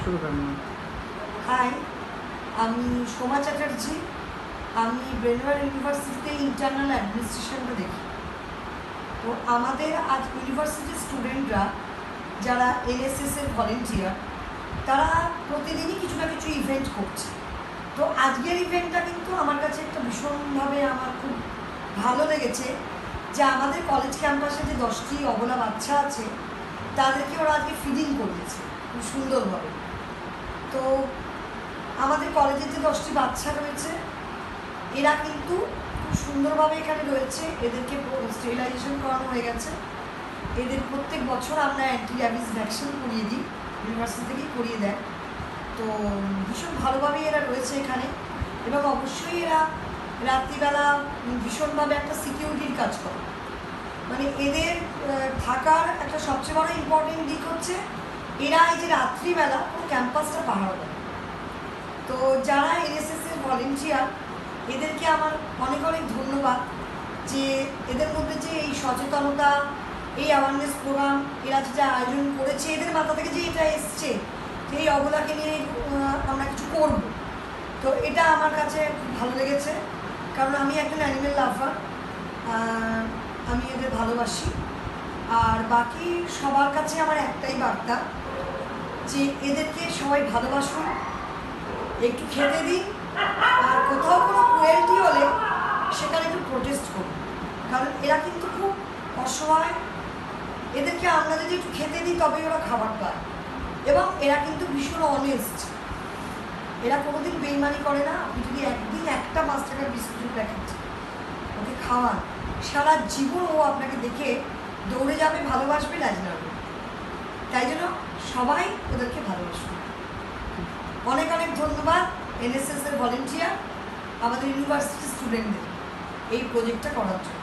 শুরু করেন। হাই, আমি সোমা চ্যাটার্জি। আমি ব্রেনওয়ার ইউনিভার্সিটিতে ইন্টারনাল অ্যাডমিনিস্ট্রেশনটা দেখি। তো আমাদের আজ ইউনিভার্সিটির স্টুডেন্টরা যারা এনএসএসের ভলেন্টিয়ার, তারা প্রতিদিনই কিছু না কিছু ইভেন্ট করছে। তো আজকের ইভেন্টটা কিন্তু আমার কাছে একটা ভীষণভাবে আমার খুব ভালো লেগেছে যে আমাদের কলেজ ক্যাম্পাসে যে 10টি অবলা বাচ্চা আছে তাদেরকে ওরা আজকে ফিডিং করিয়েছে খুব সুন্দরভাবে। তো আমাদের কলেজের যে 10টি বাচ্চা রয়েছে এরা কিন্তু খুব সুন্দরভাবে এখানে রয়েছে। এদেরকে স্টেরিলাইজেশন করানো হয়ে গেছে। এদের প্রত্যেক বছর আমরা অ্যান্টি র্যাবিস ভ্যাকসিন করিয়ে দিই, ইউনিভার্সিটি থেকেই করিয়ে দেয়। তো ভীষণ ভালোভাবেই এরা রয়েছে এখানে, এবং অবশ্যই এরা রাত্রিবেলা ভীষণভাবে একটা সিকিউরিটির কাজ করে। মানে এদের থাকার একটা সবচেয়ে বড় ইম্পর্টেন্ট দিক হচ্ছে এরা এই যে রাত্রিবেলা পুরো ক্যাম্পাসটা পাহারা দেয়। তো যারা এনএসএসের ভলেন্টিয়ার, এদেরকে আমার অনেক অনেক ধন্যবাদ যে এদের মধ্যে যে এই সচেতনতা, এই অ্যাওয়ারনেস প্রোগ্রাম এরা যেটা আয়োজন করেছে, এদের মাথা থেকে যে এটা এসছে যে এই অবলাকে নিয়ে আমরা কিছু করব, তো এটা আমার কাছে খুব ভালো লেগেছে। কারণ আমি একজন অ্যানিমেল লাভার, আমি এদের ভালোবাসি। আর বাকি সবার কাছে আমার একটাই বার্তা যে এদেরকে সবাই ভালোবাসুন, একটু খেতে দিন, আর কোথাও কোনো ক্রুয়েলটি হলে সেখানে একটু প্রোটেস্ট করুন। কারণ এরা কিন্তু খুব অসহায়। এদেরকে আমরা যদি একটু খেতে দিই তবেই ওরা খাবার পায়, এবং এরা কিন্তু ভীষণ অনেস্ট। এরা কোনোদিন বেইমানি করে না। আপনি যদি একদিন একটা 5 টাকার বিস্কুটের প্যাকেট ওকে খাওয়ান, সারা জীবন ও আপনাকে দেখে দৌড়ে যাবে, ভালোবাসবে, লাজনাবে। তাই জন্য সবাই ওদেরকে ভালোবাসবে। অনেক অনেক ধন্যবাদ এনএসএসের ভলেন্টিয়ার, আমাদের ইউনিভার্সিটির স্টুডেন্টদের এই প্রজেক্টটা করার জন্য।